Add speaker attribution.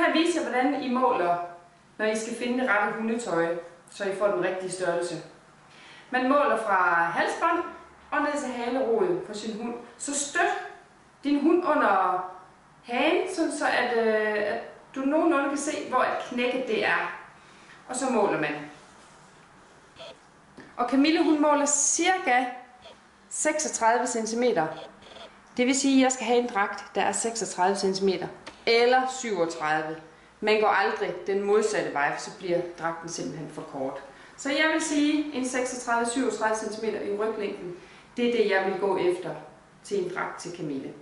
Speaker 1: jeg vise jer, hvordan I måler, når I skal finde det rette hundetøj, så I får den rigtige størrelse. Man måler fra halsbånd og ned til halerodet på sin hund. Så støt din hund under hagen, så at du nogenlunde kan se, hvor et knækket det er. Og så måler man. Og Kamille, hun måler cirka 36 cm. Det vil sige, at jeg skal have en dragt, der er 36 cm. Eller 37. Man går aldrig den modsatte vej, for så bliver dragten simpelthen for kort. Så jeg vil sige, en 36-37 cm i ryglængden, det er det, jeg vil gå efter til en dragt til Kamille.